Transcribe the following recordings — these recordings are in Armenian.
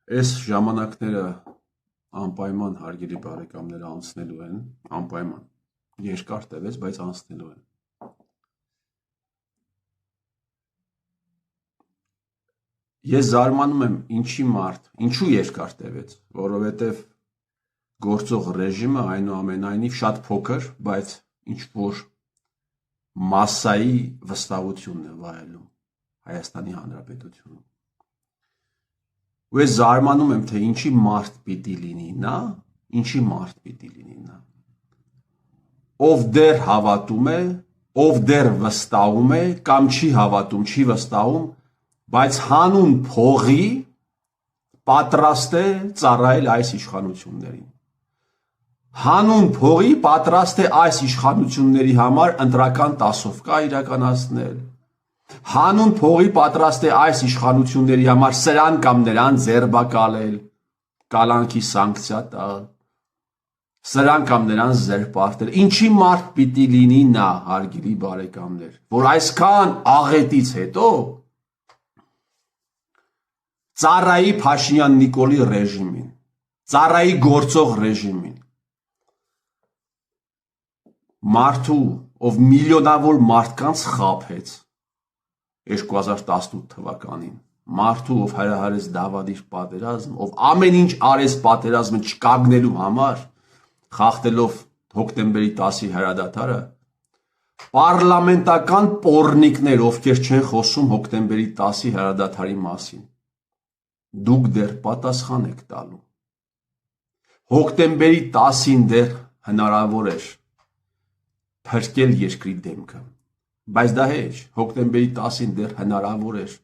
Այս ժամանակները անպայման հարգելի բարեկամները անցնելու են, անպայման երկար տևեց, բայց անցնելու են։ Ես զարմանում եմ ինչու երկար տևեց, որովհետև գործող ռեժիմը այնուամենայնիվ շատ փոքր, բայց ինչ-որ մասսայի վստահությունն է վայելում Հայաստանի Հանրապետությունում։ Ու ես զարմանում եմ, թե ինչի մարդ պիտի լինի նա, ով դեռ հավատում է, ով դեռ վստահում է, կամ չի հավատում, չի վստահում, բայց հանուն փողի պատրաստ է ծառայել այս իշխանություններին։ Հանուն փողի պատրաստ է այս իշխանությունների համար ընտրական տասովկա իրականացնել։ Հանուն փողի պատրաստ է այս իշխանությունների համար սրան կամ նրան ձերբակալել, կալանքի սանկցիա տալ, սրան կամ նրան զերպարտել։ Ինչի մարդ պիտի լինի նա, հարգելի բարեկամներ, որ այսքան աղետից հետո ծառայի Փաշինյան Նիկոլի ռեժիմին, ծառայի գործող ռեժիմին, մարդու, ով միլիոնավոր մարդկանց խաբեց 2018 թվականին, մարդու, ով հրահարեց դավադիր պատերազմ, ով ամեն ինչ արեց պատերազմը չկանգնելու համար, խախտելով հոկտեմբերի 10-ի հրադադարը, պարլամենտական պոռնիկներ, ովքեր չեն խոսում հոկտեմբերի 10-ի հրադադարի մասին, դուք դեռ պատասխան եք տալու։ Հոկտեմբերի 10-ին դեռ հնարավոր էր փրկել երկրի դեմքը, բայց դա հեչ, հոկտեմբերի 10-ին դեռ հնարավոր էր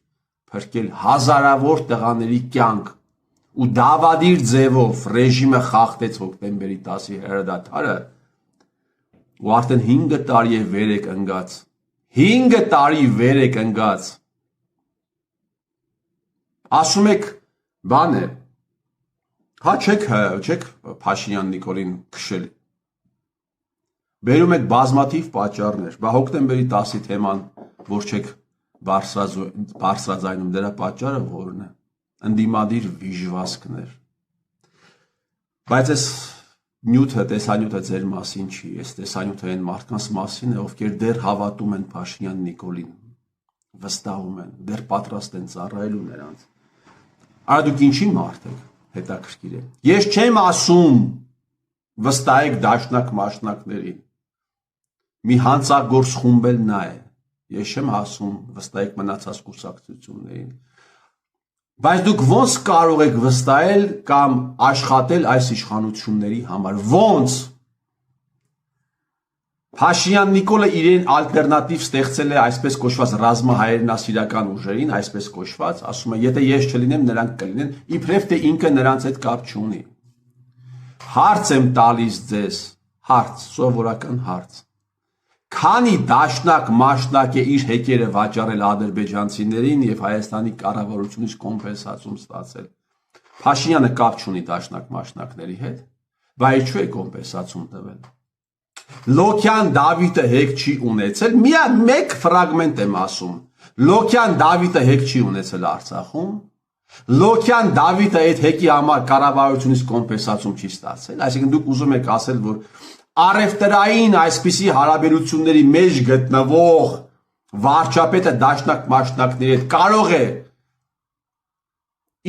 փրկել հազարավոր տղաների կյանք ու դավադիր ձևով ռեժիմը խախտեց հոկտեմբերի 10-ի հրադադարը ու արդեն 5 տարի է վեր եք ընկած, 5 տարի վեր եք ընկած, ասում եք բան է, հա չեք Փաշինյան Նիկոլին քշել, բերում եք բազմաթիվ պատճառներ, բա հոկտեմբերի 10-ի թեման, որ չեք բարձրաձայնում, դրա պատճառը որն է, ընդդիմադիր վիժվազքներ, բայց այս նյութը, տեսանյութը ձեր մասին չի, այս տեսանյութը այն մարդկանց մասին է, ովքեր դեռ հավատում են Փաշինյան Նիկոլին, վստահում են, դեռ պատրաստ են ծառայելու նրանց, արա դուք ինչի մարդ եք, հետաքրքիր է, ես չեմ ասում վստահեք դաշնակ մաշնակներին, մի հանցագործ խումբ էլ նա է, ես չեմ ասում վստահեք մնացած կուսակցություններին, բայց դուք ոնց կարող եք վստահել կամ աշխատել այս իշխանությունների համար, ոնց Փաշինյան Նիկոլը իրեն ալտերնատիվ ստեղծել է այսպես կոչված ռազմահայրենասիրական ուժերին, այսպես կոչված, ասում է, եթե ես չլինեմ, նրանք կլինեն, իբրև թե ինքը նրանց հետ կապ չունի։ Հարց եմ տալիս ձեզ, հարց, սովորական հարց։ Քանի դաշնակ մաշնակ է իր հեկերը վաճառել ադրբեջանցիներին եւ Հայաստանի կառավարությունից կոմպենսացում ստացել։ Փաշինյանը կապ չունի դաշնակ մաշնակների հետ, բայց ինչու է կոմպենսացում տվել։ Լոքյան Դավիթը հեկ չի ունեցել, մեկ ֆրագմենտ եմ ասում։ Լոքյան Դավիթը հեկ չի ունեցել Արցախում։ Լոքյան Դավիթը այդ հեկի համար կառավարությունից կոմպենսացում չի ստացել, այսինքն դուք ուզում եք ասել, որ առևտրային այսպիսի հարաբերությունների մեջ գտնվող վարչապետը դաշնակ մաշնակների հետ կարող է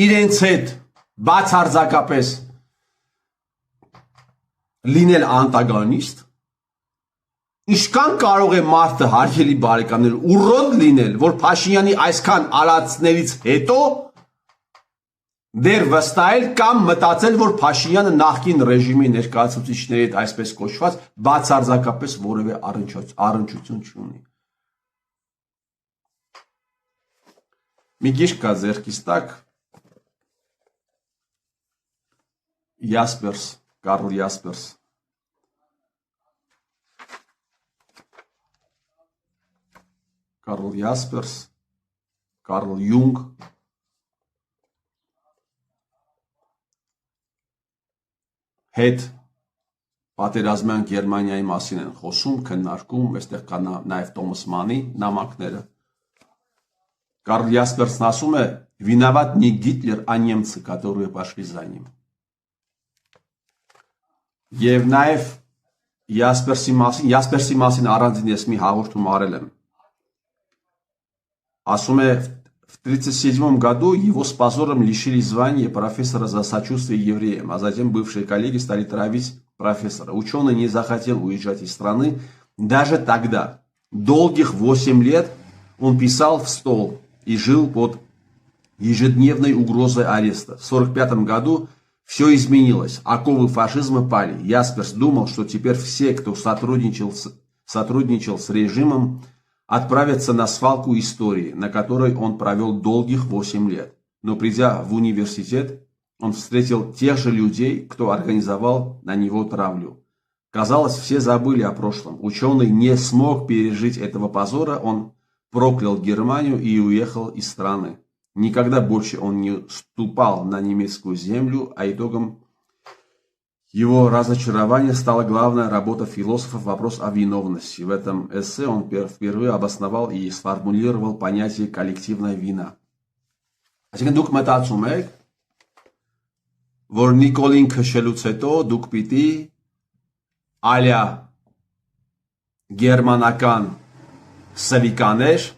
իրենց հետ բացարձակապես լինել անտագոնիստ։ Ինչքան կարող է մարդը, հարգելի բարեկամներ, ուրոդ լինել, որ Փաշինյանի այսքան արածներից հետո դեռ վստահել կամ մտածել, որ Փաշինյանը նախկին ռեժիմի ներկայացուցիչների հետ այսպես կոչված բացարձակապես որևէ առնչություն չունի։ Մի գիրք կա ձեռքիս տակ, Յասպերս, Կարլ Յասպերս, Կարլ Յասպերս, Կարլ Յունգ, հետ պատերազմյան Գերմանիայի մասին են խոսում, քննարկում, այստեղ կա նաև Թոմաս Մանի նամակները։ Կարլ Յասպերսն ասում է, վինավատ не Գիտլեր, а немцы, которые пошли за ним։ Եվ նաև Յասպերսի մասին առանձին ես մի հաղորդում արել եմ։ Ասում է, в 1937 году его с позором лишили звания профессора за сочувствие евреям, а затем бывшие коллеги стали травить профессора. Ученый не захотел уезжать из страны. Даже тогда, долгих 8 лет, он писал в стол и жил под ежедневной угрозой ареста. В 1945 году все изменилось. Оковы фашизма пали. Ясперс думал, что теперь все, кто сотрудничал с режимом, отправятся на свалку истории, на которой он провел долгих 8 лет. Но придя в университет, он встретил тех же людей, кто организовал на него травлю. Казалось, все забыли о прошлом. Ученый не смог пережить этого позора, он проклял Германию и уехал из страны. Никогда больше он не ступал на немецкую землю, а итогом его разочарования стала главная работа философов «Вопрос о виновности». В этом эссе он впервые обосновал и сформулировал понятие «коллективная вина». Այսինքն դուք մտածում եք, որ Նիկոլին քշելուց հետո դուք պիտի այլյա գերմանական սվիկաներ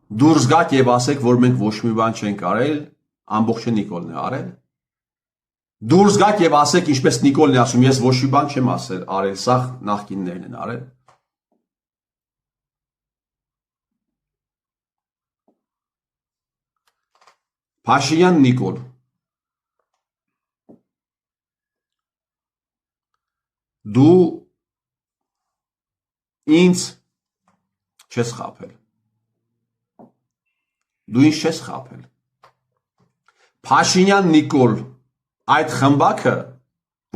դուրս գաք եւ ասեք, որ մենք ոչ մի բան չենք արել, ամբողջը Նիկոլն է արել։ Դուրս գաք եւ ասեք, ինչպես Նիկոլն է ասում, ես ոչ մի բան չեմ արել, սա նախկիններն են արել։ Փաշինյան Նիկոլ, դու ինձ չես խաբել։ Դու ինձ չես խաբել։ Փաշինյան Նիկոլ, այդ խմբակը,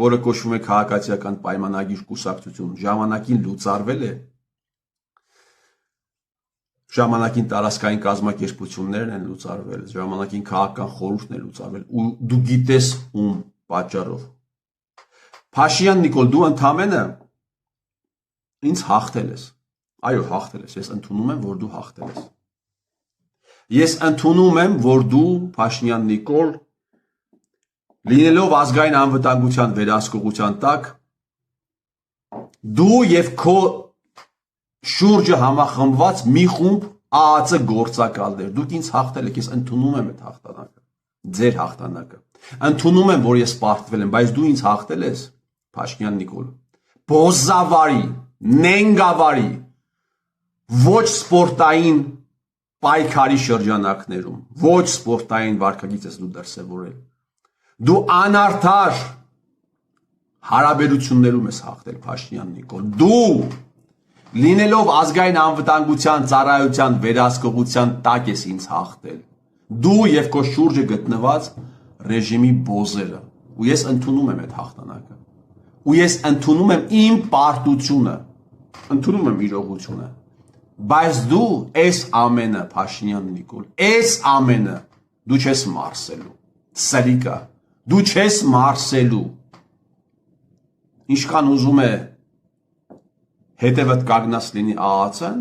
որը կոչվում է քաղաքացիական պայմանագիր կուսակցություն, ժամանակին լուծարվել է։ Ժամանակին տարածքային կազմակերպություններն են լուծարվել, ժամանակին քաղաքական խորհուրդն է լուծարվել, ու դու գիտես ում պատճառով։ Փաշինյան Նիկոլ, դու ընդամենը ինձ հաղթել ես։ Այո, հաղթել ես, ես ընդունում եմ, որ դու հաղթել ես։ Ես ընդունում եմ, որ դու Փաշինյան Նիկոլ, լինելով ազգային անվտանգության վերահսկողության տակ, դու եւ քո շուրջը համախմբված մի խումբ ԱԱՑ գործակալներ, դուք ինձ հաղթել եք, ես ընդունում եմ այդ հաղթանակը, ձեր հաղթանակը, ընդունում եմ, որ ես պարտվել եմ, բայց դու ինձ հաղթել ես, Փաշինյան Նիկոլ, բոզավարի, նենգավարի, ոչ սպորտային պայքարի շրջանակներում, ոչ սպորտային վարքագիծ ես դու դրսևորել, դու անարդար հարաբերություններում ես հաղթել, Փաշինյան Նիկոլ, դու լինելով ազգային անվտանգության ծառայության վերահսկողության տակ ես ինձ հաղթել, դու եւ քո շուրջը գտնված ռեժիմի բոզերը, ու ես ընդունում եմ այդ հաղթանակը, ու ես ընդունում եմ իմ պարտությունը, ընդունում եմ իրողությունը, բայց դու այս ամենը, Փաշինյան Նիկոլ, այս ամենը դու չես մարսելու, սրիկա, դու չես մարսելու, ինչքան ուզում է հետևդ կանգնած լինի ԱԱՑ-ն,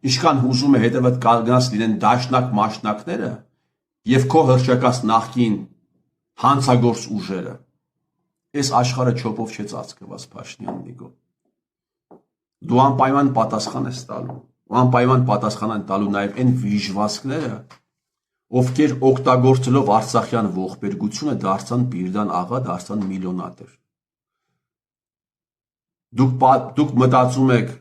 ինչքան հուզում է հետևդ կանգնած լինեն դաշնակ մաշնակները եւ քո հրճակած նախկին հանցագործ ուժերը, այս աշխարհը չոպով չէ ծածկված, Փաշինյան Նիկոլ, դու անպայման պատասխան ես տալու, ու անպայման պատասխան են տալու նաեւ այն վիժվածքները, ովքեր օգտագործելով արցախյան ողբերգությունը դարձան Բիրդան աղա, դարձան միլիոնատեր։ Դուք մտածում եք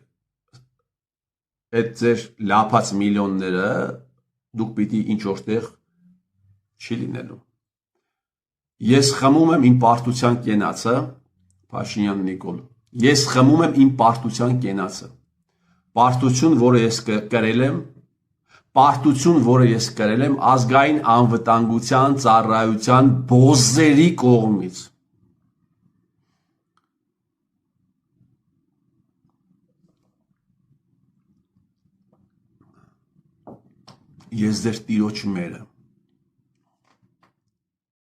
այդ ձեր լափած միլիոնները դուք պիտի ինչ որտեղ չի լինելու։ Ես խմում եմ իմ պարտության կենացը, Փաշինյան Նիկոլ, ես խմում եմ իմ պարտության կենացը, պարտություն, որը ես կրել եմ, պարտություն, որը ես կրել եմ ազգային անվտանգության ծառայության բոզերի կողմից։ Ես ձեր տիրոջ մերը,